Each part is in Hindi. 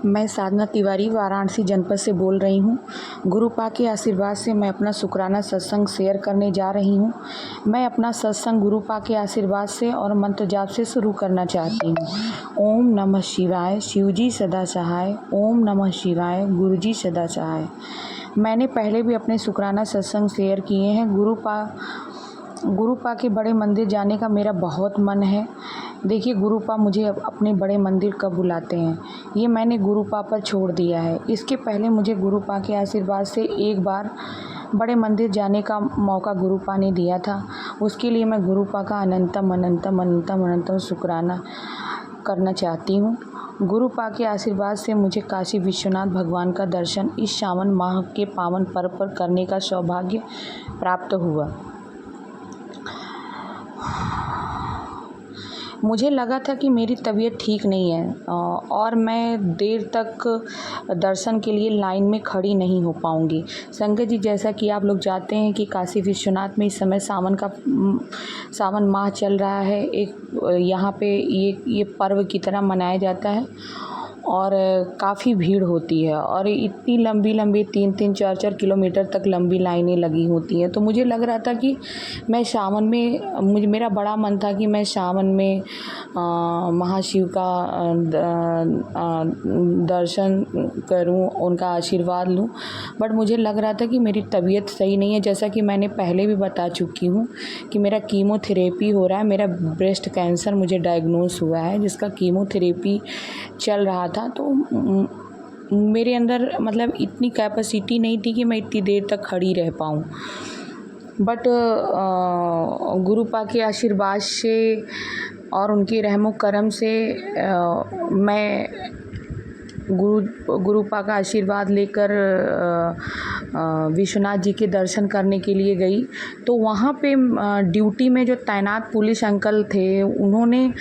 मैं साधना तिवारी वाराणसी जनपद से बोल रही हूँ। गुरु पाक के आशीर्वाद से मैं अपना शुक्राना सत्संग शेयर करने जा रही हूँ। मैं अपना सत्संग गुरु पाक के आशीर्वाद से और मंत्र जाप से शुरू करना चाहती हूँ। ओम नमः शिवाय, शिवजी सदा सहाय। ओम नमः शिवाय, गुरुजी सदा सहाय। मैंने पहले भी अपने शुक्राना सत्संग शेयर किए हैं। गुरु पाक के बड़े मंदिर जाने का मेरा बहुत मन है। देखिए, गुरु पाक मुझे अपने बड़े मंदिर कब बुलाते हैं, ये मैंने गुरु पाक पर छोड़ दिया है। इसके पहले मुझे गुरु पाक के आशीर्वाद से एक बार बड़े मंदिर जाने का मौका गुरु पाक ने दिया था। उसके लिए मैं गुरु पाक का अनंतम अनंतम अनंतम अनंतम शुक्राना करना चाहती हूँ। गुरु पाक के आशीर्वाद से मुझे काशी विश्वनाथ भगवान का दर्शन इस सावन माह के पावन पर्व पर करने का सौभाग्य प्राप्त हुआ। मुझे लगा था कि मेरी तबीयत ठीक नहीं है और मैं देर तक दर्शन के लिए लाइन में खड़ी नहीं हो पाऊँगी। संगत जी, जैसा कि आप लोग जानते हैं कि काशी विश्वनाथ में इस समय सावन माह चल रहा है। एक यहाँ पे ये पर्व की तरह मनाया जाता है और काफ़ी भीड़ होती है और इतनी लंबी 3-3 4-4 किलोमीटर तक लंबी लाइनें लगी होती हैं। तो मुझे लग रहा था कि मैं सावन में मेरा बड़ा मन था कि मैं सावन में महाशिव का दर्शन करूं, उनका आशीर्वाद लूं। बट मुझे लग रहा था कि मेरी तबीयत सही नहीं है। जैसा कि मैंने पहले भी बता चुकी हूं कि मेरा कीमोथेरेपी हो रहा है। मेरा ब्रेस्ट कैंसर मुझे डायग्नोस हुआ है, जिसका कीमोथेरेपी चल रहा था। तो मेरे अंदर मतलब इतनी कैपेसिटी नहीं थी कि मैं इतनी देर तक खड़ी रह पाऊँ। बट गुरु पाक के आशीर्वाद से और उनके रहमो करम से मैं गुरु पाक का आशीर्वाद लेकर विश्वनाथ जी के दर्शन करने के लिए गई। तो वहाँ पे ड्यूटी में जो तैनात पुलिस अंकल थे, उन्होंने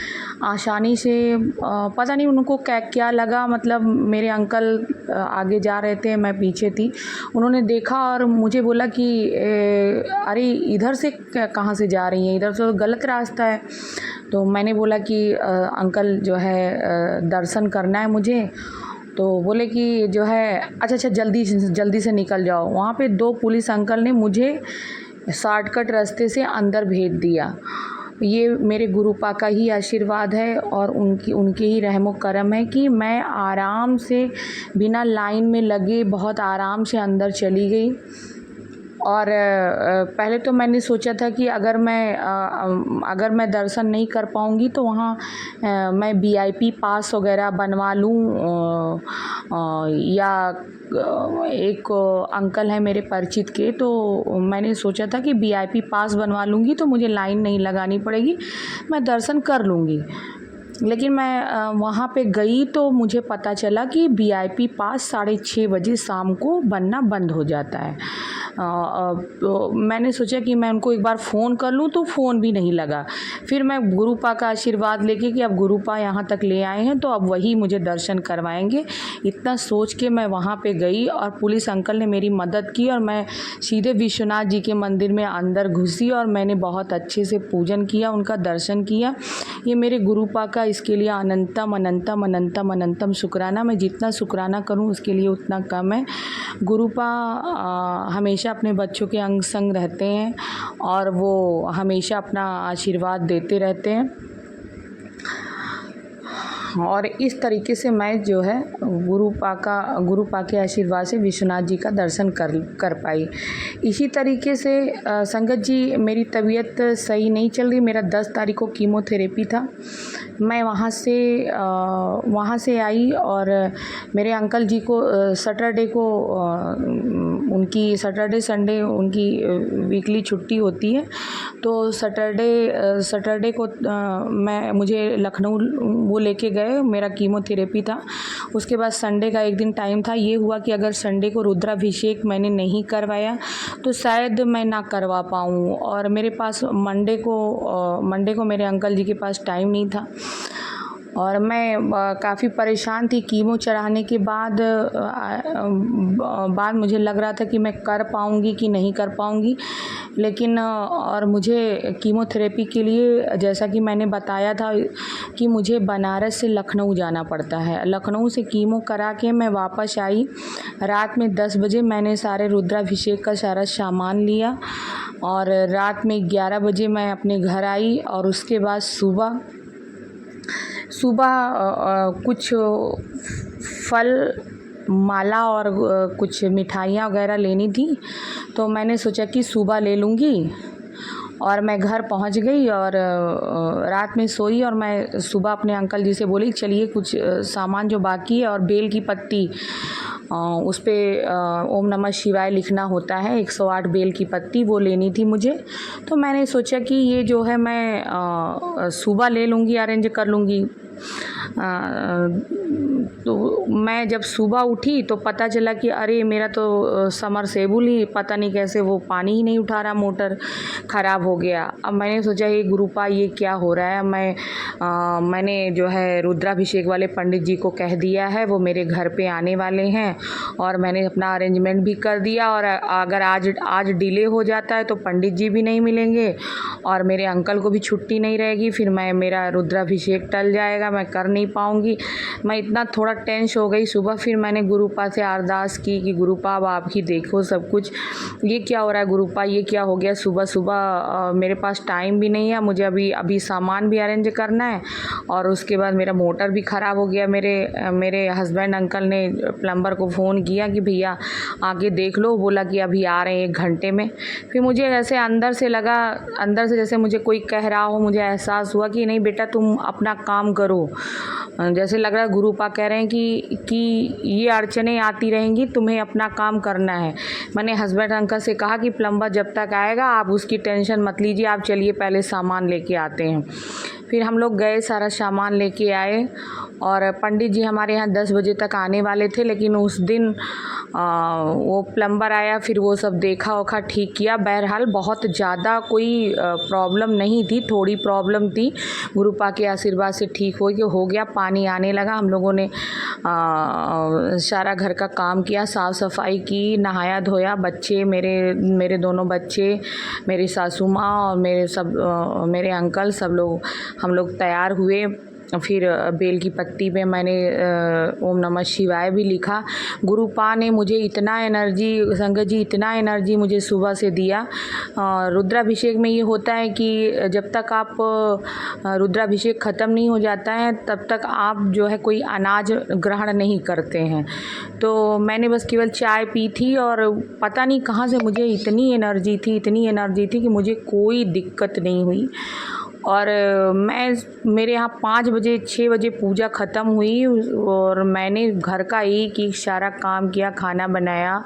आसानी से पता नहीं उनको क्या लगा, मतलब मेरे अंकल आगे जा रहे थे, मैं पीछे थी। उन्होंने देखा और मुझे बोला कि अरे इधर से कहाँ से जा रही हैं, इधर तो गलत रास्ता है। तो मैंने बोला कि अंकल जो है दर्शन करना है मुझे। तो बोले कि जो है अच्छा जल्दी से निकल जाओ। वहाँ पे 2 पुलिस अंकल ने मुझे शॉर्टकट रास्ते से अंदर भेज दिया। ये मेरे गुरु पाक का ही आशीर्वाद है और उनके ही रहमो करम है कि मैं आराम से बिना लाइन में लगे बहुत आराम से अंदर चली गई। और पहले तो मैंने सोचा था कि अगर मैं दर्शन नहीं कर पाऊँगी तो वहाँ मैं VIP पास वगैरह बनवा लूँ, या एक अंकल है मेरे परिचित के, तो मैंने सोचा था कि VIP पास बनवा लूँगी तो मुझे लाइन नहीं लगानी पड़ेगी, मैं दर्शन कर लूँगी। लेकिन मैं वहाँ पे गई तो मुझे पता चला कि VIP पास 6:30 बजे शाम को बनना बंद हो जाता है। तो मैंने सोचा कि मैं उनको एक बार फ़ोन कर लूँ, तो फ़ोन भी नहीं लगा। फिर मैं गुरु पाक का आशीर्वाद लेके कि अब गुरु पाक यहाँ तक ले आए हैं तो अब वही मुझे दर्शन करवाएंगे, इतना सोच के मैं वहाँ पे गई और पुलिस अंकल ने मेरी मदद की और मैं सीधे विश्वनाथ जी के मंदिर में अंदर घुसी और मैंने बहुत अच्छे से पूजन किया, उनका दर्शन किया। ये मेरे गुरु पाक का, इसके लिए अनंतम अनंतम अनंतम अनंतम शुक्राना। मैं जितना शुक्राना करूँ उसके लिए उतना कम है। गुरु पाक हमेशा अपने बच्चों के अंग संग रहते हैं और वो हमेशा अपना आशीर्वाद देते रहते हैं। और इस तरीके से मैं जो है गुरु पाक के आशीर्वाद से विश्वनाथ जी का दर्शन कर पाई। इसी तरीके से संगत जी, मेरी तबीयत सही नहीं चल रही। मेरा 10 तारीख को कीमोथेरेपी था। मैं वहाँ से आई और मेरे अंकल जी को सैटरडे को उनकी सैटरडे संडे उनकी वीकली छुट्टी होती है। तो सैटरडे को मुझे लखनऊ वो लेके गए, मेरा कीमोथेरेपी था। उसके बाद संडे का एक दिन टाइम था। ये हुआ कि अगर संडे को रुद्राभिषेक मैंने नहीं करवाया तो शायद मैं ना करवा पाऊँ, और मेरे पास मंडे को मेरे अंकल जी के पास टाइम नहीं था। और मैं काफ़ी परेशान थी। कीमो चढ़ाने के बाद मुझे लग रहा था कि मैं कर पाऊँगी कि नहीं कर पाऊँगी, लेकिन और मुझे कीमोथेरेपी के लिए, जैसा कि मैंने बताया था कि मुझे बनारस से लखनऊ जाना पड़ता है। लखनऊ से कीमो करा के मैं वापस आई। रात में 10 बजे मैंने सारे रुद्राभिषेक का सारा सामान लिया और रात में 11 बजे मैं अपने घर आई। और उसके बाद सुबह कुछ फल, माला और कुछ मिठाइयाँ वगैरह लेनी थी, तो मैंने सोचा कि सुबह ले लूँगी। और मैं घर पहुंच गई और रात में सोई और मैं सुबह अपने अंकल जी से बोली चलिए कुछ सामान जो बाकी है, और बेल की पत्ती उस पर ओम नमः शिवाय लिखना होता है, 108 बेल की पत्ती वो लेनी थी मुझे। तो मैंने सोचा कि ये जो है मैं सुबह ले लूँगी, अरेंज कर लूँगी। तो मैं जब सुबह उठी तो पता चला कि अरे मेरा तो समरसेबुल ही पता नहीं कैसे वो पानी ही नहीं उठा रहा, मोटर ख़राब हो गया। अब मैंने सोचा ये गुरुपा ये क्या हो रहा है। मैंने जो है रुद्राभिषेक वाले पंडित जी को कह दिया है, वो मेरे घर पे आने वाले हैं और मैंने अपना अरेंजमेंट भी कर दिया। और अगर आज डिले हो जाता है तो पंडित जी भी नहीं मिलेंगे और मेरे अंकल को भी छुट्टी नहीं रहेगी, फिर मेरा रुद्राभिषेक टल जाएगा, मैं कर नहीं पाऊँगी। मैं इतना थोड़ा टेंस हो गई। सुबह फिर मैंने गुरुपा से अरदास की कि गुरुपा अब आप ही देखो सब कुछ, ये क्या हो रहा है गुरुपा, ये क्या हो गया। सुबह मेरे पास टाइम भी नहीं है, मुझे अभी सामान भी अरेंज करना है और उसके बाद मेरा मोटर भी ख़राब हो गया। मेरे हस्बैंड अंकल ने प्लम्बर को फ़ोन किया कि भैया आगे देख लो, बोला कि अभी आ रहे हैं 1 घंटे में। फिर मुझे ऐसे अंदर से जैसे मुझे कोई कह रहा हो, मुझे एहसास हुआ कि नहीं बेटा तुम अपना काम करो। जैसे लग रहा है गुरुपा कह रहे हैं कि ये अड़चनें आती रहेंगी, तुम्हें अपना काम करना है। मैंने हस्बैंड अंकल से कहा कि प्लम्बर जब तक आएगा आप उसकी टेंशन मत लीजिए, आप चलिए पहले सामान लेके आते हैं। फिर हम लोग गए, सारा सामान लेके आए और पंडित जी हमारे यहाँ 10 बजे तक आने वाले थे, लेकिन उस दिन वो प्लम्बर आया, फिर वो सब देखा ओखा ठीक किया। बहरहाल बहुत ज़्यादा कोई प्रॉब्लम नहीं थी, थोड़ी प्रॉब्लम थी, गुरुपा के आशीर्वाद से ठीक हो गया। पानी आने लगा, हम लोगों ने सारा घर का काम किया, साफ़ सफाई की, नहाया धोया। बच्चे मेरे दोनों बच्चे, मेरी सासू माँ और मेरे अंकल सब हम लोग तैयार हुए। फिर बेल की पत्ती पे मैंने ओम नमः शिवाय भी लिखा। गुरुपा ने मुझे इतना एनर्जी, संगत जी इतना एनर्जी मुझे सुबह से दिया। रुद्राभिषेक में ये होता है कि जब तक आप रुद्राभिषेक ख़त्म नहीं हो जाता है तब तक आप जो है कोई अनाज ग्रहण नहीं करते हैं। तो मैंने बस केवल चाय पी थी और पता नहीं कहाँ से मुझे इतनी एनर्जी थी कि मुझे कोई दिक्कत नहीं हुई। और मेरे यहाँ 5 बजे 6 बजे पूजा ख़त्म हुई और मैंने घर का एक सारा काम किया, खाना बनाया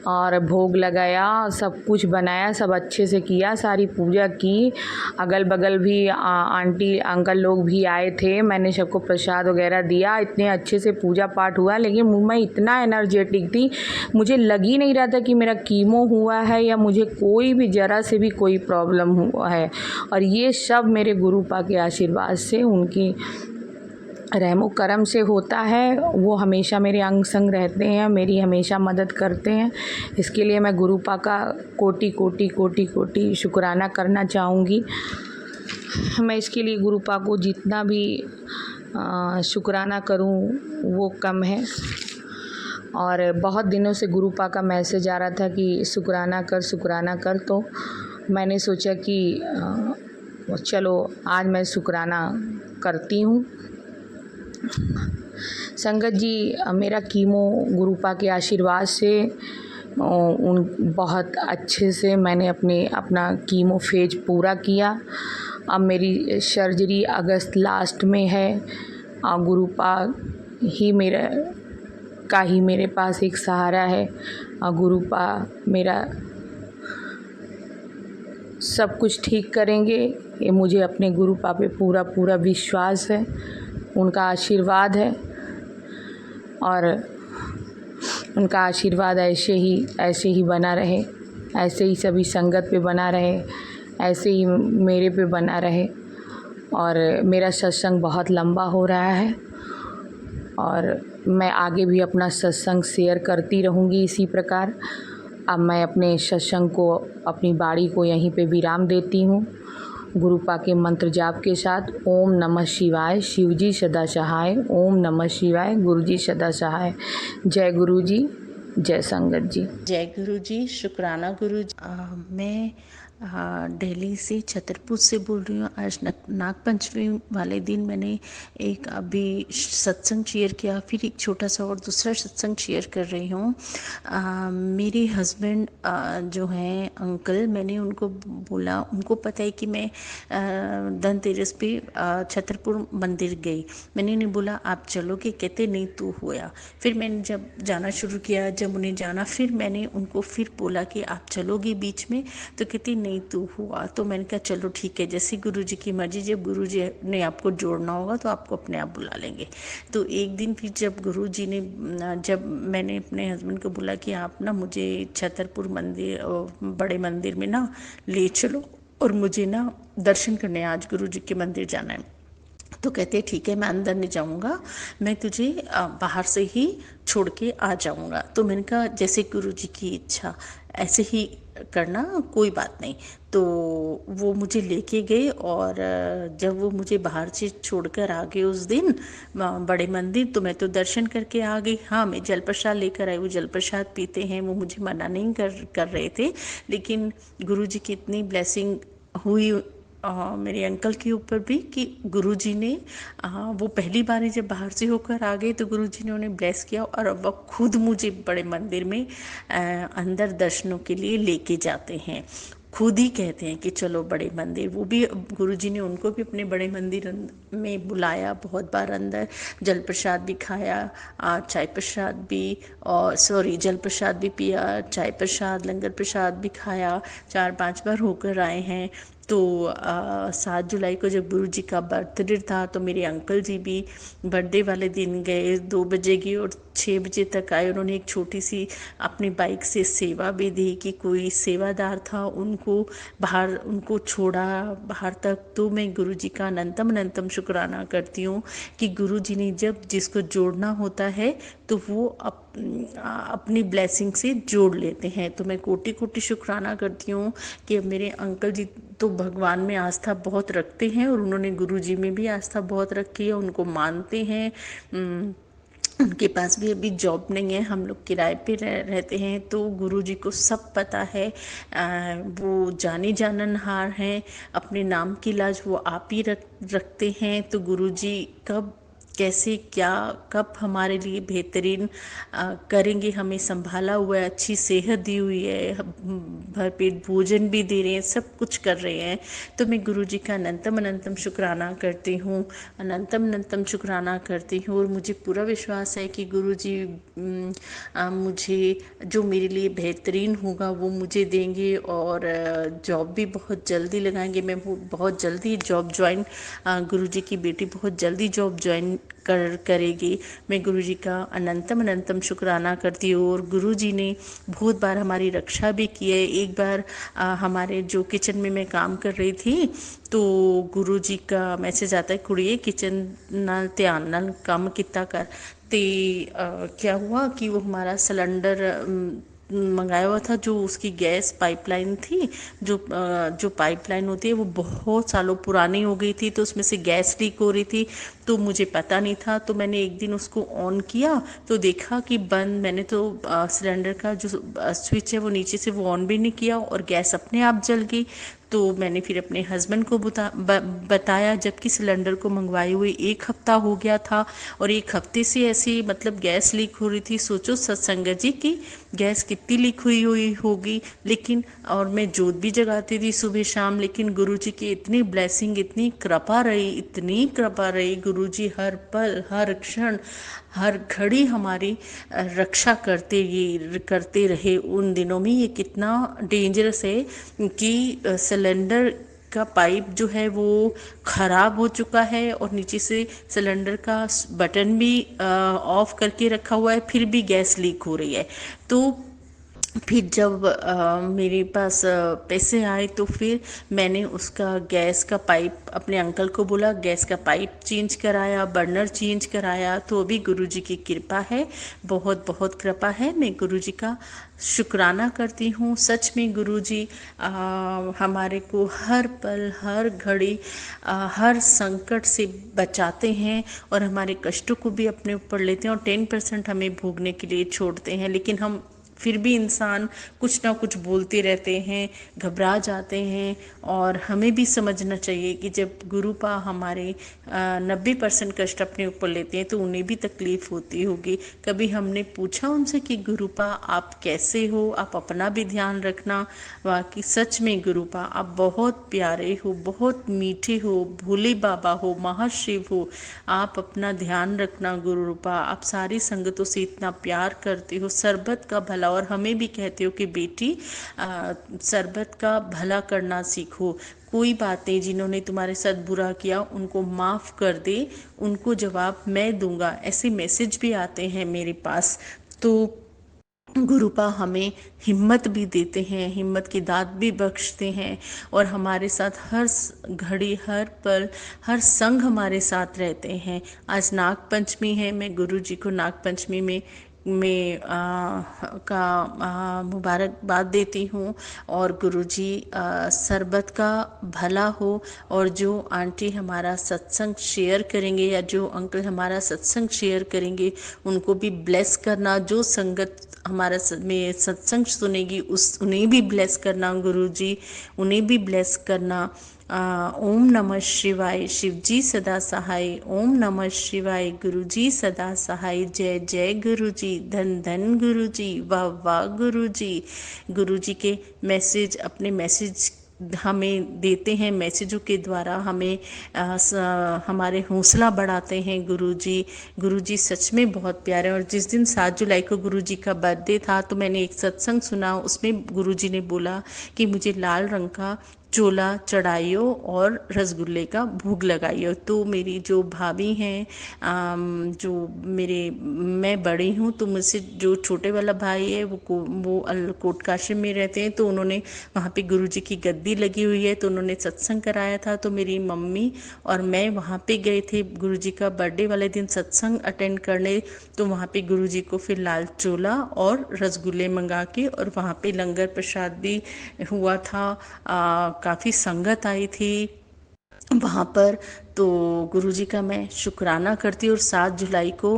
और भोग लगाया, सब कुछ बनाया, सब अच्छे से किया, सारी पूजा की। अगल बगल भी आंटी अंकल लोग भी आए थे, मैंने सबको प्रसाद वगैरह दिया। इतने अच्छे से पूजा पाठ हुआ, लेकिन मैं इतना एनर्जेटिक थी, मुझे लग ही नहीं रहा था कि मेरा कीमो हुआ है या मुझे कोई भी ज़रा से भी कोई प्रॉब्लम हुआ है। और ये सब मेरे गुरुपा के आशीर्वाद से, उनकी रहमो करम से होता है। वो हमेशा मेरे अंग संग रहते हैं, मेरी हमेशा मदद करते हैं। इसके लिए मैं गुरुपा का कोटि कोटि कोटि कोटि शुक्राना करना चाहूँगी। मैं इसके लिए गुरुपा को जितना भी शुक्राना करूँ वो कम है। और बहुत दिनों से गुरुपा का मैसेज आ रहा था कि शुक्राना कर, तो मैंने सोचा कि चलो आज मैं शुक्राना करती हूँ। संगत जी, मेरा कीमो गुरुपा के आशीर्वाद से बहुत अच्छे से मैंने अपना कीमो फेज पूरा किया। अब मेरी सर्जरी अगस्त लास्ट में है। गुरुपा ही मेरे पास एक सहारा है। गुरुपा मेरा सब कुछ ठीक करेंगे, ये मुझे अपने गुरुपा पे पूरा विश्वास है, उनका आशीर्वाद है। और उनका आशीर्वाद ऐसे ही बना रहे, ऐसे ही सभी संगत पे बना रहे, ऐसे ही मेरे पे बना रहे। और मेरा सत्संग बहुत लंबा हो रहा है और मैं आगे भी अपना सत्संग शेयर करती रहूँगी इसी प्रकार। अब मैं अपने सत्संग को, अपनी बाणी को यहीं पे विराम देती हूँ गुरुपा के मंत्र जाप के साथ। ओम नमः शिवाय, शिवजी सदा सहाय। ओम नमः शिवाय, गुरुजी सदा सहाय। जय गुरुजी, जय संगत जी। जय गुरु जी, शुक्राना गुरु जी। मैं दिल्ली से छतरपुर से बोल रही हूँ। आज नागपंचमी वाले दिन मैंने एक अभी सत्संग शेयर किया, फिर एक छोटा सा और दूसरा सत्संग शेयर कर रही हूँ। मेरे हस्बैंड जो हैं अंकल, मैंने उनको बोला, उनको पता है कि मैं धनतेरस पे छतरपुर मंदिर गई। मैंने उन्हें बोला आप चलोगे? कहते नहीं तू होया। फिर मैंने जब जाना शुरू किया, जब उन्हें जाना, फिर मैंने उनको फिर बोला कि आप चलोगे बीच में? तो कहती नहीं तू हुआ। तो मैंने कहा चलो ठीक है, जैसे गुरु जी की मर्जी, जब गुरु जी ने आपको जोड़ना होगा तो आपको अपने आप बुला लेंगे। तो एक दिन फिर जब गुरु जी ने, जब मैंने अपने हस्बैंड को बोला कि आप ना मुझे छतरपुर मंदिर, बड़े मंदिर में ना ले चलो और मुझे ना दर्शन करने आज गुरु जी के मंदिर जाना है। तो कहते ठीक है, मैं अंदर नहीं जाऊंगा, मैं तुझे बाहर से ही छोड़ के आ जाऊंगा। तो मैंने कहा जैसे गुरु जी की इच्छा, ऐसे ही करना, कोई बात नहीं। तो वो मुझे लेके गए और जब वो मुझे बाहर से छोड़कर आ गए उस दिन बड़े मंदिर, तो मैं तो दर्शन करके आ गई। हाँ, मैं जल प्रसाद लेकर आई, वो जल प्रसाद पीते हैं, वो मुझे मना नहीं कर रहे थे। लेकिन गुरु जी की इतनी ब्लेसिंग हुई मेरे अंकल के ऊपर भी कि गुरुजी ने, वो पहली बार ही जब बाहर से होकर आ गए तो गुरुजी ने उन्हें ब्लेस किया और अब वो खुद मुझे बड़े मंदिर में अंदर दर्शनों के लिए लेके जाते हैं। खुद ही कहते हैं कि चलो बड़े मंदिर। वो भी गुरुजी ने उनको भी अपने बड़े मंदिर में बुलाया, बहुत बार अंदर जल प्रसाद भी खाया, चाय प्रसाद भी, और सॉरी जल प्रसाद भी पिया, चाय प्रसाद, लंगर प्रसाद भी खाया। 4-5 बार होकर आए हैं। तो 7 जुलाई को जब गुरु जी का बर्थडे था तो मेरे अंकल जी भी बर्थडे वाले दिन गए, 2 बजे गए और 6 बजे तक आए। उन्होंने एक छोटी सी अपनी बाइक से सेवा भी दी कि कोई सेवादार था, उनको बाहर, उनको छोड़ा बाहर तक। तो मैं गुरु जी का अनंतम शुक्राना करती हूँ कि गुरु जी ने जब जिसको जोड़ना होता है तो वो अपनी ब्लेसिंग से जोड़ लेते हैं। तो मैं कोटि शुक्राना करती हूँ कि मेरे अंकल जी तो भगवान में आस्था बहुत रखते हैं और उन्होंने गुरु जी में भी आस्था बहुत रखी है, उनको मानते हैं। उनके पास भी अभी जॉब नहीं है, हम लोग किराए पे रहते हैं। तो गुरु जी को सब पता है, वो जाने जाननहार हैं, अपने नाम की लाज वो आप ही रखते हैं। तो गुरु जी कब कैसे क्या कब हमारे लिए बेहतरीन करेंगे, हमें संभाला हुआ है, अच्छी सेहत दी हुई है, भरपेट भोजन भी दे रहे हैं, सब कुछ कर रहे हैं। तो मैं गुरु जी का अनंतम शुक्राना करती हूँ, अनंतम शुक्राना करती हूँ। और मुझे पूरा विश्वास है कि गुरु जी मुझे जो मेरे लिए बेहतरीन होगा वो मुझे देंगे और जॉब भी बहुत जल्दी लगाएंगे। मैं बहुत जल्दी जॉब ज्वाइन, गुरु जी की बेटी बहुत जल्दी जॉब ज्वाइन करेगी। मैं गुरु जी का अनंतम शुक्राना करती हूँ। और गुरु जी ने बहुत बार हमारी रक्षा भी की है। एक बार हमारे जो किचन में मैं काम कर रही थी तो गुरु जी का मैसेज आता है, कुड़िए किचन नाल ध्यान नाल काम किता कर। ते क्या हुआ कि वो हमारा सिलेंडर मंगाया हुआ था, जो उसकी गैस पाइपलाइन थी, जो पाइपलाइन होती है वो बहुत सालों पुरानी हो गई थी, तो उसमें से गैस लीक हो रही थी। तो मुझे पता नहीं था, तो मैंने एक दिन उसको ऑन किया तो देखा कि बंद। मैंने तो सिलेंडर का जो स्विच है वो नीचे से वो ऑन भी नहीं किया और गैस अपने आप जल गई। तो मैंने फिर अपने हस्बैंड को बताया, जबकि सिलेंडर को मंगवाए हुए 1 हफ्ता हो गया था और 1 हफ्ते से ऐसी मतलब गैस लीक हो रही थी। सोचो सत्संग जी की गैस कितनी लीक हुई होगी। लेकिन और मैं जोत भी जगाती थी सुबह शाम, लेकिन गुरु जी की इतनी ब्लेसिंग, इतनी कृपा रही। गुरु जी हर पल, हर क्षण, हर घड़ी हमारी रक्षा करते रहे उन दिनों में। ये कितना डेंजरस है कि सिलेंडर का पाइप जो है वो ख़राब हो चुका है और नीचे से सिलेंडर का बटन भी ऑफ करके रखा हुआ है, फिर भी गैस लीक हो रही है। तो फिर जब मेरे पास पैसे आए तो फिर मैंने उसका गैस का पाइप अपने अंकल को बोला, गैस का पाइप चेंज कराया, बर्नर चेंज कराया। तो अभी गुरुजी की कृपा है, बहुत बहुत कृपा है। मैं गुरुजी का शुक्राना करती हूँ। सच में गुरुजी हमारे को हर पल हर घड़ी हर संकट से बचाते हैं और हमारे कष्टों को भी अपने ऊपर लेते हैं और 10% हमें भोगने के लिए छोड़ते हैं। लेकिन हम फिर भी इंसान कुछ ना कुछ बोलते रहते हैं, घबरा जाते हैं। और हमें भी समझना चाहिए कि जब गुरुपा हमारे 90% कष्ट अपने ऊपर लेते हैं तो उन्हें भी तकलीफ होती होगी। कभी हमने पूछा उनसे कि गुरुपा आप कैसे हो, आप अपना भी ध्यान रखना। वाकई सच में गुरुपा आप बहुत प्यारे हो, बहुत मीठे हो, भोले बाबा हो, महाशिव हो। आप अपना ध्यान रखना गुरुपा। आप सारी संगतों से इतना प्यार करते हो, सरबत का भला, और हमें भी कहते हो कि बेटी सरबत का भला करना सीखो। कोई बात नहीं, जिन्होंने तुम्हारे साथ बुरा किया उनको माफ़ कर दे, उनको जवाब मैं दूंगा। ऐसे मैसेज भी आते हैं मेरे पास। तो गुरुपा हमें हिम्मत भी देते हैं, हिम्मत की दात भी बख्शते हैं और हमारे साथ हर घड़ी हर पल हर संग हमारे साथ रहते हैं। आज नाग पंचमी है, मैं गुरुजी को नाग पंचमी में मुबारकबाद देती हूँ। और गुरुजी सरबत का भला हो। और जो आंटी हमारा सत्संग शेयर करेंगे या जो अंकल हमारा सत्संग शेयर करेंगे उनको भी ब्लेस करना। जो संगत हमारा में सत्संग सुनेगी उन्हें भी ब्लेस करना गुरुजी, उन्हें भी ब्लेस करना। ओम नमः शिवाय, शिवजी सदा सहाय। ओम नमः शिवाय, गुरुजी सदा सहाय। जय जय गुरुजी, धन धन गुरुजी, वाह वाह गुरुजी। गुरुजी के मैसेज, अपने मैसेज हमें देते हैं, मैसेजों के द्वारा हमें हमारे हौसला बढ़ाते हैं गुरुजी। गुरुजी सच में बहुत प्यारे। और जिस दिन 7 जुलाई को गुरुजी का बर्थडे था तो मैंने एक सत्संग सुना, उसमें गुरुजी ने बोला कि मुझे लाल रंग का चोला चढ़ाइयो और रसगुल्ले का भोग लगाइयो। तो मेरी जो भाभी हैं, जो मेरे, मैं बड़ी हूँ तो मुझसे जो छोटे वाला भाई है वो कोटकाशी में रहते हैं। तो उन्होंने वहाँ पे गुरुजी की गद्दी लगी हुई है तो उन्होंने सत्संग कराया था। तो मेरी मम्मी और मैं वहाँ पे गए थे गुरुजी का बर्थडे वाले दिन सत्संग अटेंड करने। तो वहाँ पे गुरुजी को फिर लाल चोला और रसगुल्ले मंगा के, और वहाँ पे लंगर प्रसाद भी हुआ था। काफ़ी संगत आई थी वहाँ पर। तो गुरुजी का मैं शुक्राना करती हूँ। और 7 जुलाई को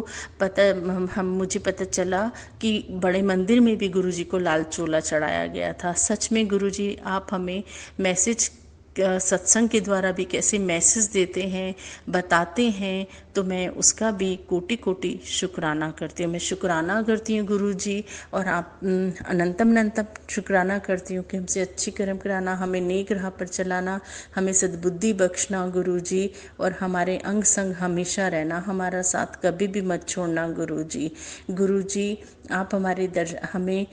मुझे पता चला कि बड़े मंदिर में भी गुरुजी को लाल चोला चढ़ाया गया था। सच में गुरुजी आप हमें मैसेज सत्संग के द्वारा भी कैसे मैसेज देते हैं, बताते हैं। तो मैं उसका भी कोटि कोटि शुक्राना करती हूँ। मैं शुक्राना करती हूँ गुरुजी, और आप अनंतम अनंतम शुक्राना करती हूँ कि हमसे अच्छी कर्म कराना, हमें नेक राह पर चलाना, हमें सद्बुद्धि बख्शना गुरुजी। और हमारे अंग संग हमेशा रहना, हमारा साथ कभी भी मत छोड़ना गुरुजी। गुरुजी आप हमारे हमें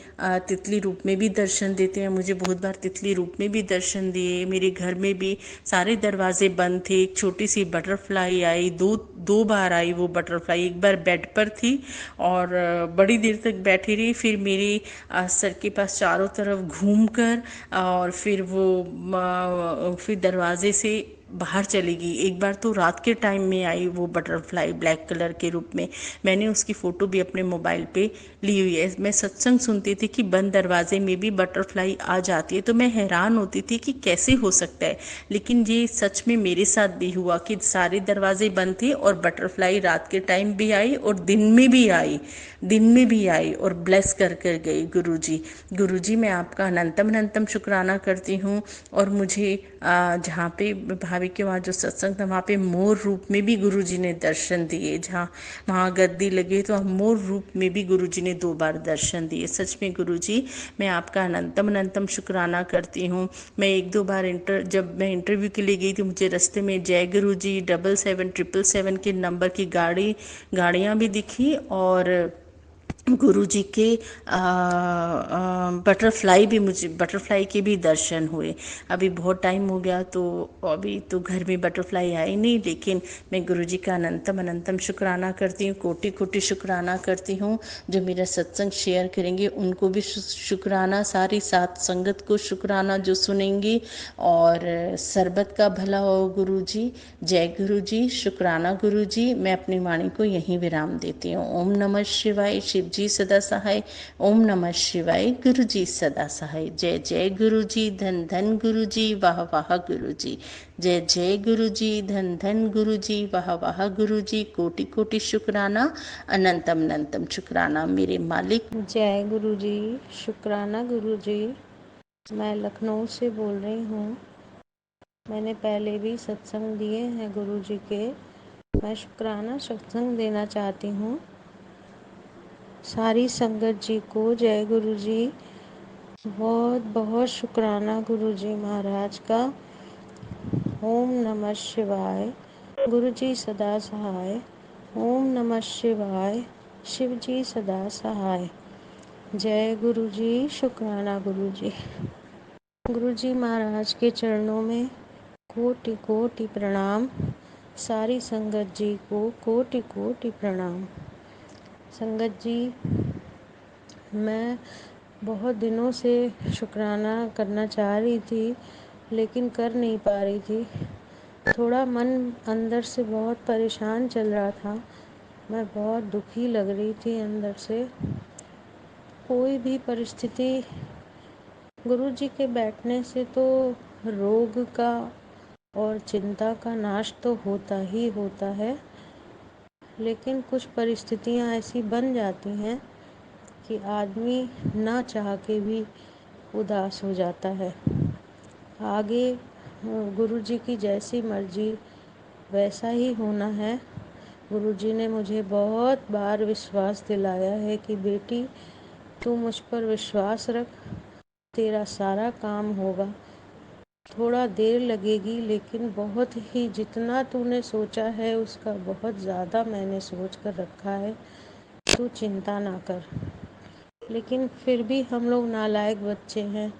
तितली रूप में भी दर्शन देते हैं। मुझे बहुत बार तितली रूप में भी दर्शन दिए। मेरे घर में भी सारे दरवाजे बंद थे, एक छोटी सी बटरफ्लाई आई, दो बार आई वो बटरफ्लाई। एक बार बेड पर थी और बड़ी देर तक बैठी रही, फिर मेरे सर के पास चारों तरफ घूमकर और फिर वो फिर दरवाजे से बाहर चली गई। एक बार तो रात के टाइम में आई वो बटरफ्लाई ब्लैक कलर के रूप में। मैंने उसकी फ़ोटो भी अपने मोबाइल पे ली हुई है। मैं सत्संग सुनती थी कि बंद दरवाजे में भी बटरफ्लाई आ जाती है, तो मैं हैरान होती थी कि कैसे हो सकता है। लेकिन ये सच में मेरे साथ भी हुआ कि सारे दरवाजे बंद थे और बटरफ्लाई रात के टाइम भी आई और दिन में भी आई और ब्लेस कर गई गुरुजी। गुरुजी मैं आपका अनंतम अनंतम शुक्राना करती हूँ। और मुझे जहाँ पे भाभी के वहाँ जो सत्संग था वहाँ पे मोर रूप में भी गुरुजी ने दर्शन दिए। जहाँ वहाँ गद्दी लगी तो मोर रूप में भी गुरुजी ने 2 बार दर्शन दिए। सच में गुरुजी मैं आपका अनंतम अनंतम शुक्राना करती हूँ। मैं 1-2 बार जब मैं इंटरव्यू के लिए गई थी, मुझे रास्ते में जय गुरुजी 7777 के नंबर की गाड़ियाँ भी दिखी और गुरुजी के बटरफ्लाई के भी दर्शन हुए। अभी बहुत टाइम हो गया, तो अभी तो घर में बटरफ्लाई आए नहीं, लेकिन मैं गुरुजी का अनंतम अनंतम शुक्राना करती हूँ, कोटि कोटि शुक्राना करती हूँ। जो मेरा सत्संग शेयर करेंगे उनको भी शुक्राना, सारी साथ संगत को शुक्राना जो सुनेंगी। और सरबत का भला हो गुरुजी। जय गुरुजी, शुक्राना गुरुजी। मैं अपनी वाणी को यहीं विराम देती हूँ। ओम नमः शिवाय। शिव जी सदा सहाय। ओम नमः शिवाय। गुरु जी सदा सहाय। जय जय गुरु जी, धन धन गुरु जी, वाह वाह गुरु जी। जय जय गुरु जी, धन धन गुरु जी, वाह वाह गुरु जी। कोटि कोटि शुक्राना, अनंतम अनंतम शुक्राना मेरे मालिक। जय गुरु जी, शुक्राना गुरु जी। मैं लखनऊ से बोल रही हूँ। मैंने पहले भी सत्संग दिए हैं गुरु जी के। मैं शुक्राना सत्संग देना चाहती हूँ सारी संगत जी को। जय गुरु जी। बहुत बहुत शुक्राना गुरु जी महाराज का। ओम नमः शिवाय। गुरु जी सदा सहाय। ओम नमः शिवाय। शिव जी सदा सहाय। जय गुरु जी, शुक्राना गुरु जी। गुरु जी महाराज के चरणों में कोटि कोटि प्रणाम। सारी संगत जी को कोटि कोटि प्रणाम। संगत जी, मैं बहुत दिनों से शुक्राना करना चाह रही थी, लेकिन कर नहीं पा रही थी। थोड़ा मन अंदर से बहुत परेशान चल रहा था। मैं बहुत दुखी लग रही थी अंदर से। कोई भी परिस्थिति, गुरु जी के बैठने से तो रोग का और चिंता का नाश तो होता ही होता है, लेकिन कुछ परिस्थितियां ऐसी बन जाती हैं कि आदमी ना चाह के भी उदास हो जाता है। आगे गुरु जी की जैसी मर्जी वैसा ही होना है। गुरु जी ने मुझे बहुत बार विश्वास दिलाया है कि बेटी, तू मुझ पर विश्वास रख, तेरा सारा काम होगा। थोड़ा देर लगेगी, लेकिन बहुत ही, जितना तूने सोचा है उसका बहुत ज़्यादा मैंने सोच कर रखा है। तू चिंता ना कर। लेकिन फिर भी हम लोग नालायक बच्चे हैं।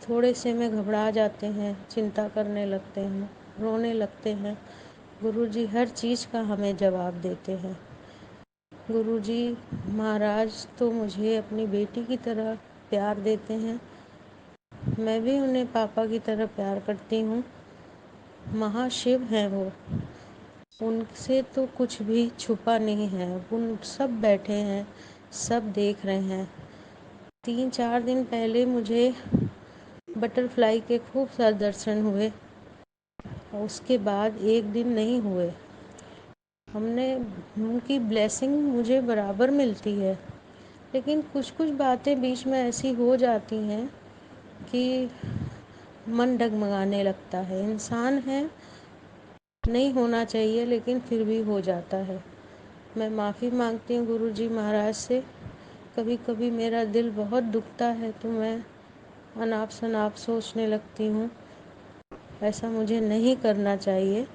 थोड़े से में घबरा जाते हैं, चिंता करने लगते हैं, रोने लगते हैं। गुरुजी हर चीज़ का हमें जवाब देते हैं। गुरुजी महाराज तो मुझे अपनी बेटी की तरह प्यार देते हैं। मैं भी उन्हें पापा की तरह प्यार करती हूँ। महाशिव हैं वो, उनसे तो कुछ भी छुपा नहीं है। उन सब बैठे हैं, सब देख रहे हैं। 3-4 दिन पहले मुझे बटरफ्लाई के खूब सारे दर्शन हुए, और उसके बाद एक दिन नहीं हुए। हमने, उनकी ब्लेसिंग मुझे बराबर मिलती है, लेकिन कुछ कुछ बातें बीच में ऐसी हो जाती हैं कि मन डगमगाने लगता है। इंसान है, नहीं होना चाहिए, लेकिन फिर भी हो जाता है। मैं माफ़ी मांगती हूँ गुरुजी महाराज से। कभी कभी मेरा दिल बहुत दुखता है तो मैं अनाप शनाप सोचने लगती हूँ। ऐसा मुझे नहीं करना चाहिए।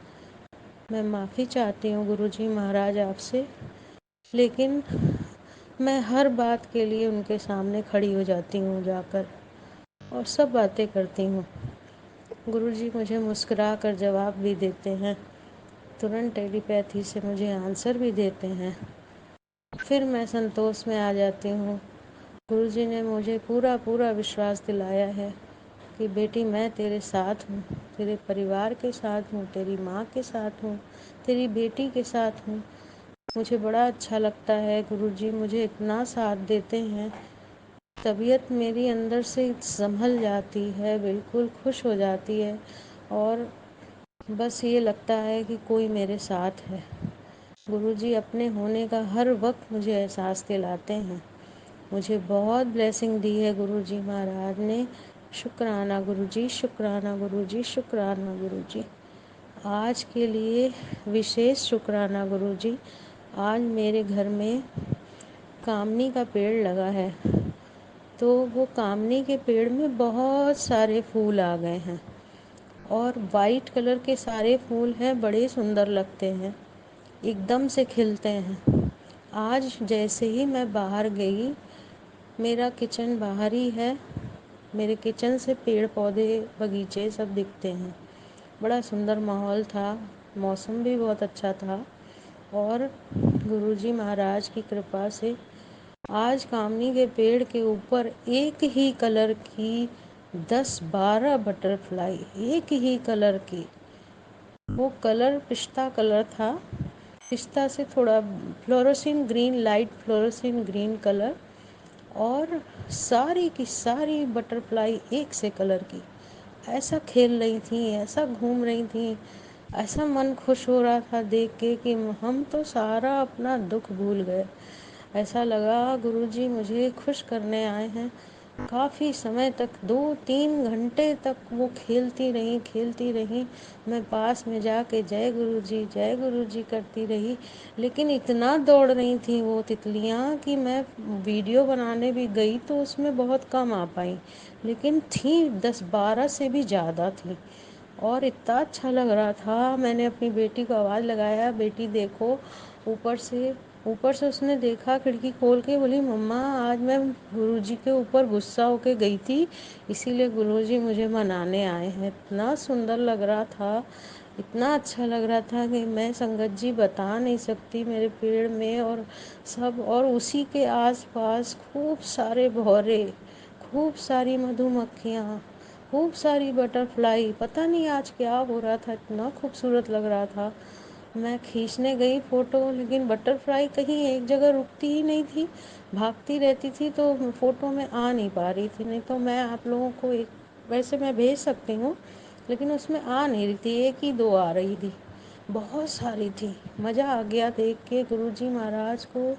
मैं माफ़ी चाहती हूँ गुरुजी महाराज आपसे, लेकिन मैं हर बात के लिए उनके सामने खड़ी हो जाती हूँ जाकर, और सब बातें करती हूँ। गुरुजी मुझे मुस्कुरा कर जवाब भी देते हैं, तुरंत टेलीपैथी से मुझे आंसर भी देते हैं। फिर मैं संतोष में आ जाती हूँ। गुरुजी ने मुझे पूरा पूरा विश्वास दिलाया है कि बेटी, मैं तेरे साथ हूँ, तेरे परिवार के साथ हूँ, तेरी माँ के साथ हूँ, तेरी बेटी के साथ हूँ। मुझे बड़ा अच्छा लगता है, गुरुजी मुझे इतना साथ देते हैं। तबीयत मेरी अंदर से संभल जाती है, बिल्कुल खुश हो जाती है, और बस ये लगता है कि कोई मेरे साथ है। गुरुजी अपने होने का हर वक्त मुझे एहसास दिलाते हैं। मुझे बहुत ब्लेसिंग दी है गुरुजी महाराज ने। शुक्राना गुरुजी, शुक्राना गुरुजी, शुक्राना गुरुजी। आज के लिए विशेष शुक्राना गुरुजी। आज मेरे घर में कामनी का पेड़ लगा है, तो वो कामनी के पेड़ में बहुत सारे फूल आ गए हैं, और वाइट कलर के सारे फूल हैं, बड़े सुंदर लगते हैं, एकदम से खिलते हैं। आज जैसे ही मैं बाहर गई, मेरा किचन बाहर ही है, मेरे किचन से पेड़ पौधे बगीचे सब दिखते हैं। बड़ा सुंदर माहौल था, मौसम भी बहुत अच्छा था। और गुरुजी महाराज की कृपा से आज कामनी के पेड़ के ऊपर एक ही कलर की 10-12 बटरफ्लाई, एक ही कलर की। वो कलर पिस्ता कलर था, पिस्ता से थोड़ा fluorescein green, light fluorescein green colour. और सारी की सारी बटरफ्लाई एक से कलर की ऐसा खेल रही थी, ऐसा घूम रही थी, ऐसा मन खुश हो रहा था देख के कि हम तो सारा अपना दुख भूल गए। ऐसा लगा गुरुजी मुझे खुश करने आए हैं। काफ़ी समय तक 2-3 घंटे तक वो खेलती रही। मैं पास में जाके जय गुरुजी करती रही। लेकिन इतना दौड़ रही थी वो तितलियाँ कि मैं वीडियो बनाने भी गई तो उसमें बहुत कम आ पाई, लेकिन थी 10-12 से भी ज़्यादा थी। और इतना अच्छा लग रहा था, मैंने अपनी बेटी को आवाज़ लगाया, बेटी देखो। ऊपर से ऊपर से उसने देखा, खिड़की खोल के बोली, मम्मा आज मैं गुरुजी के ऊपर गुस्सा होके गई थी, इसीलिए गुरुजी मुझे मनाने आए हैं। इतना सुंदर लग रहा था, इतना अच्छा लग रहा था कि मैं संगत जी बता नहीं सकती। मेरे पेड़ में और सब, और उसी के आसपास खूब सारे भौरे, खूब सारी मधुमक्खियाँ, खूब सारी बटरफ्लाई। पता नहीं आज क्या हो रहा था, इतना खूबसूरत लग रहा था। मैं खींचने गई फ़ोटो, लेकिन बटरफ्लाई कहीं एक जगह रुकती ही नहीं थी, भागती रहती थी, तो फ़ोटो में आ नहीं पा रही थी। नहीं तो मैं आप लोगों को एक, वैसे मैं भेज सकती हूँ, लेकिन उसमें आ नहीं रही थी, एक ही दो आ रही थी, बहुत सारी थी। मज़ा आ गया देख के। गुरुजी महाराज को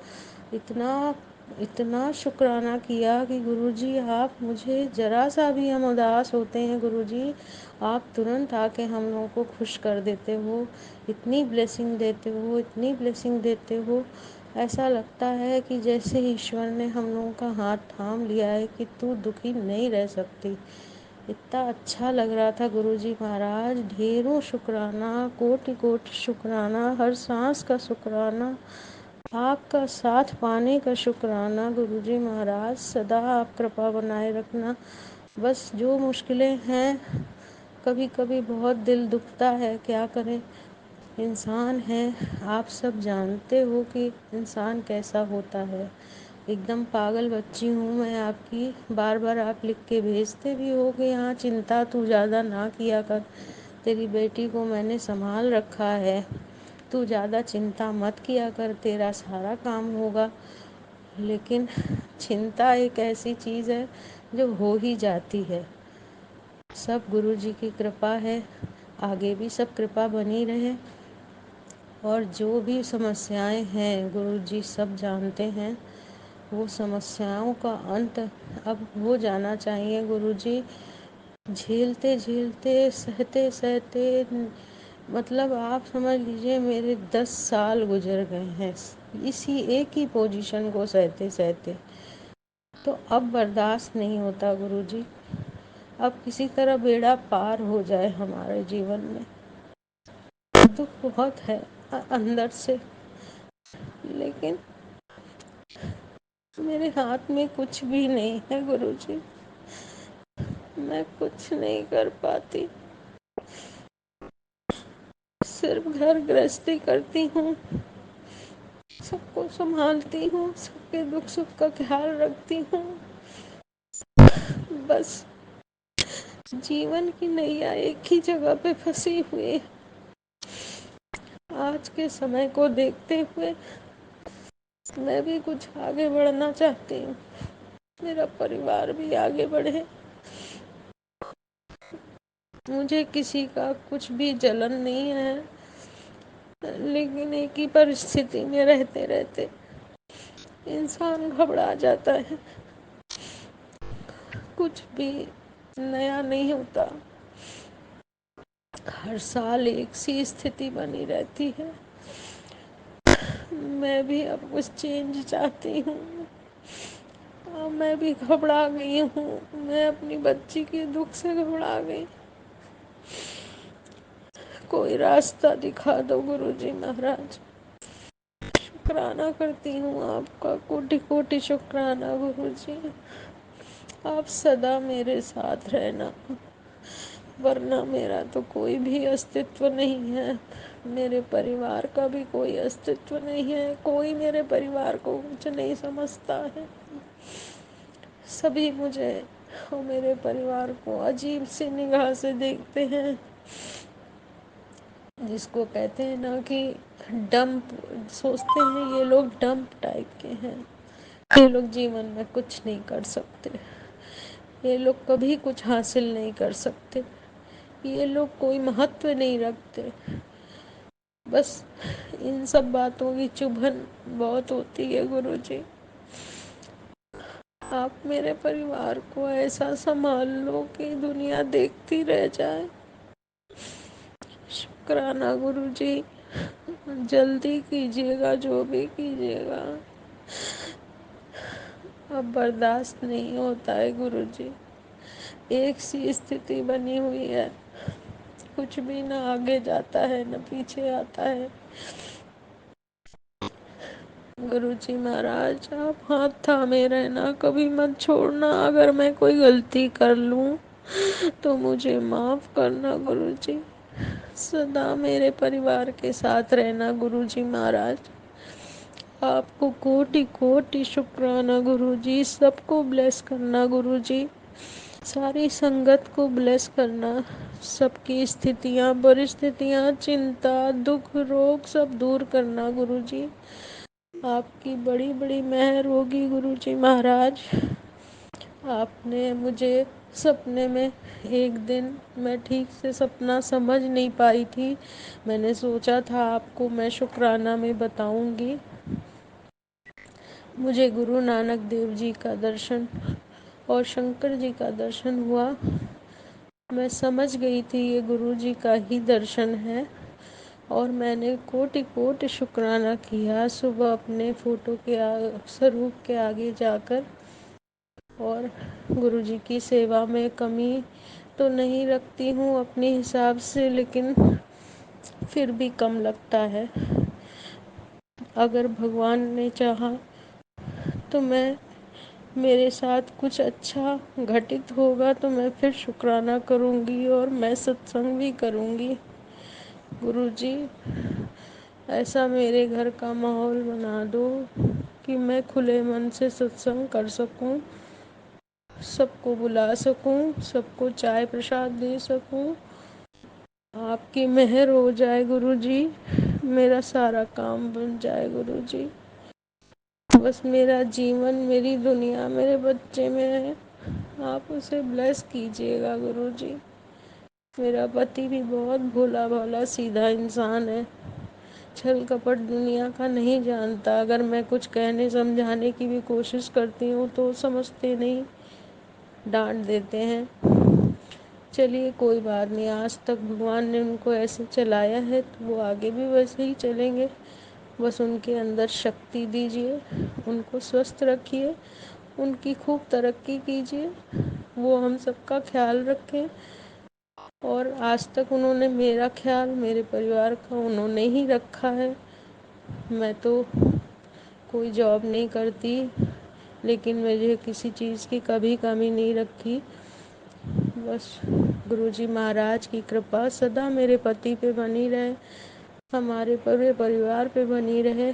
इतना इतना शुक्राना किया कि गुरुजी आप मुझे, ज़रा सा भी हम उदास होते हैं गुरुजी, आप तुरंत आके हम लोगों को खुश कर देते हो, इतनी ब्लेसिंग देते हो, इतनी ब्लेसिंग देते हो। ऐसा लगता है कि जैसे ईश्वर ने हम लोगों का हाथ थाम लिया है कि तू दुखी नहीं रह सकती। इतना अच्छा लग रहा था गुरुजी महाराज, ढेरों शुक्राना, कोटि कोटि शुक्राना, हर सांस का शुक्राना, आपका साथ पाने का शुक्राना। गुरुजी महाराज सदा आप कृपा बनाए रखना। बस जो मुश्किलें हैं, कभी कभी बहुत दिल दुखता है, क्या करें, इंसान है। आप सब जानते हो कि इंसान कैसा होता है। एकदम पागल बच्ची हूँ मैं आपकी, बार बार आप लिख के भेजते भी हो कि हाँ चिंता तू ज़्यादा ना किया कर, तेरी बेटी को मैंने संभाल रखा है, तू ज़्यादा चिंता मत किया कर, तेरा सारा काम होगा। लेकिन चिंता एक ऐसी चीज़ है जो हो ही जाती है। सब गुरु जी की कृपा है, आगे भी सब कृपा बनी रहे। और जो भी समस्याएं हैं गुरु जी सब जानते हैं, वो समस्याओं का अंत अब हो जाना चाहिए गुरु जी। झेलते झेलते, सहते सहते, मतलब आप समझ लीजिए मेरे 10 साल गुजर गए हैं इसी एक ही पोजीशन को सहते सहते। तो अब बर्दाश्त नहीं होता गुरुजी, अब किसी तरह बेड़ा पार हो जाए हमारे जीवन में। दुख बहुत है अंदर से, लेकिन मेरे हाथ में कुछ भी नहीं है गुरुजी, मैं कुछ नहीं कर पाती, सिर्फ घर गृहस्थी करती हूँ, सबको संभालती हूँ, सबके दुख सुख का ख्याल रखती हूँ। बस जीवन की नैया एक ही जगह पे फंसी हुई है। आज के समय को देखते हुए मैं भी कुछ आगे बढ़ना चाहती हूँ, मेरा परिवार भी आगे बढ़े, मुझे किसी का कुछ भी जलन नहीं है। लेकिन एक ही परिस्थिति में रहते रहते इंसान घबरा जाता है, कुछ भी नया नहीं होता, हर साल एक सी स्थिति बनी रहती है। मैं भी अब कुछ चेंज चाहती हूँ। मैं भी घबरा गई हूँ, मैं अपनी बच्ची के दुख से घबरा गई। कोई रास्ता दिखा दो गुरुजी महाराज, शुक्राना करती हूँ आपका, कोटि कोटि शुक्राना गुरु जी। आप सदा मेरे साथ रहना, वरना मेरा तो कोई भी अस्तित्व नहीं है, मेरे परिवार का भी कोई अस्तित्व नहीं है, कोई मेरे परिवार को कुछ नहीं समझता है। सभी मुझे और मेरे परिवार को अजीब सी निगाह से देखते हैं, जिसको कहते हैं ना कि डंप, सोचते हैं ये लोग डंप टाइप के हैं, ये लोग जीवन में कुछ नहीं कर सकते, ये लोग कभी कुछ हासिल नहीं कर सकते, ये लोग कोई महत्व नहीं रखते। बस इन सब बातों की चुभन बहुत होती है गुरु जी। आप मेरे परिवार को ऐसा संभाल लो कि दुनिया देखती रह जाए। शुक्राना गुरु जी, जल्दी कीजिएगा जो भी कीजिएगा, अब बर्दाश्त नहीं होता है गुरु जी। एक सी स्थिति बनी हुई है, कुछ भी ना आगे जाता है न पीछे आता है। गुरु जी महाराज, आप हाथ थामे रहना, कभी मत छोड़ना। अगर मैं कोई गलती कर लूं तो मुझे माफ करना गुरु जी। सदा मेरे परिवार के साथ रहना गुरु जी महाराज। आपको कोटि कोटि शुक्राना गुरु जी। सबको ब्लेस करना गुरु जी, सारी संगत को ब्लेस करना, सबकी स्थितियाँ, परिस्थितियाँ, चिंता, दुख, रोग सब दूर करना गुरु जी। आपकी बड़ी बड़ी मेहर होगी गुरु जी महाराज। आपने मुझे सपने में, एक दिन मैं ठीक से सपना समझ नहीं पाई थी, मैंने सोचा था आपको मैं शुक्राना में बताऊंगी। मुझे गुरु नानक देव जी का दर्शन और शंकर जी का दर्शन हुआ। मैं समझ गई थी ये गुरु जी का ही दर्शन है, और मैंने कोटि कोटि शुक्राना किया सुबह अपने फोटो के स्वरूप के आगे जाकर। और गुरु जी की सेवा में कमी तो नहीं रखती हूँ अपने हिसाब से, लेकिन फिर भी कम लगता है। अगर भगवान ने चाहा तो मैं, मेरे साथ कुछ अच्छा घटित होगा तो मैं फिर शुक्राना करूँगी और मैं सत्संग भी करूँगी। गुरु जी, ऐसा मेरे घर का माहौल बना दो कि मैं खुले मन से सत्संग कर सकूं, सबको बुला सकूं, सबको चाय प्रसाद दे सकूं। आपकी मेहर हो जाए गुरु जी, मेरा सारा काम बन जाए गुरु जी। बस मेरा जीवन, मेरी दुनिया मेरे बच्चे में है, आप उसे ब्लेस कीजिएगा गुरु जी। मेरा पति भी बहुत भोला भाला सीधा इंसान है, छल कपट दुनिया का नहीं जानता। अगर मैं कुछ कहने समझाने की भी कोशिश करती हूँ तो समझते नहीं, डांट देते हैं। चलिए कोई बात नहीं, आज तक भगवान ने उनको ऐसे चलाया है तो वो आगे भी वैसे ही चलेंगे। बस उनके अंदर शक्ति दीजिए, उनको स्वस्थ रखिए, उनकी खूब तरक्की कीजिए, वो हम सबका ख्याल रखें। और आज तक उन्होंने मेरा ख्याल, मेरे परिवार का उन्होंने ही रखा है। मैं तो कोई जॉब नहीं करती, लेकिन मुझे किसी चीज़ की कभी कमी नहीं रखी। बस गुरुजी महाराज की कृपा सदा मेरे पति पे बनी रहे, हमारे पूरे परिवार पे बनी रहे।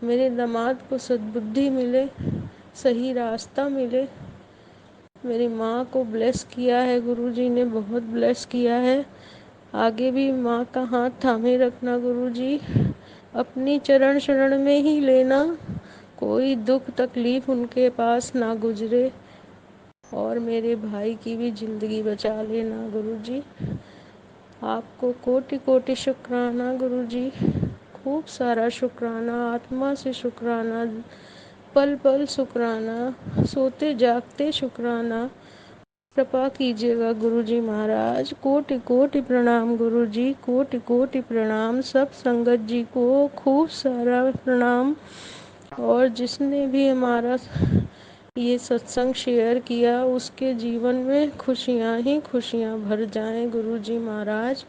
मेरे दामाद को सद्बुद्धि मिले, सही रास्ता मिले। मेरी माँ को ब्लेस किया है गुरुजी ने, बहुत ब्लेस किया है। आगे भी माँ का हाथ थामे रखना गुरुजी, अपनी चरण शरण में ही लेना, कोई दुख तकलीफ उनके पास ना गुजरे, और मेरे भाई की भी ज़िंदगी बचा लेना गुरुजी। आपको कोटि कोटि शुक्राना गुरुजी, खूब सारा शुक्राना, आत्मा से शुक्राना, पल पल शुक्राना, सोते जागते शुक्राना। कृपा कीजिएगा गुरुजी महाराज। कोटि कोटि प्रणाम गुरुजी, कोटि कोटि प्रणाम। सब संगत जी को खूब सारा प्रणाम। और जिसने भी हमारा ये सत्संग शेयर किया, उसके जीवन में खुशियाँ ही खुशियाँ भर जाएं गुरुजी महाराज।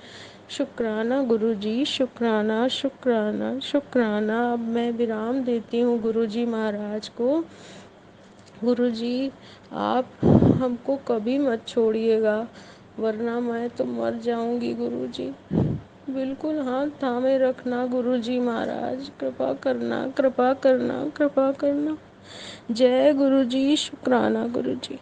शुक्राना गुरुजी, शुक्राना शुक्राना शुक्राना। अब मैं विराम देती हूँ गुरुजी महाराज को। गुरुजी आप हमको कभी मत छोड़िएगा, वरना मैं तो मर जाऊंगी गुरुजी। बिल्कुल हाथ थामे रखना गुरुजी महाराज, कृपा करना कृपा करना कृपा करना। जय गुरुजी, शुक्राना गुरुजी।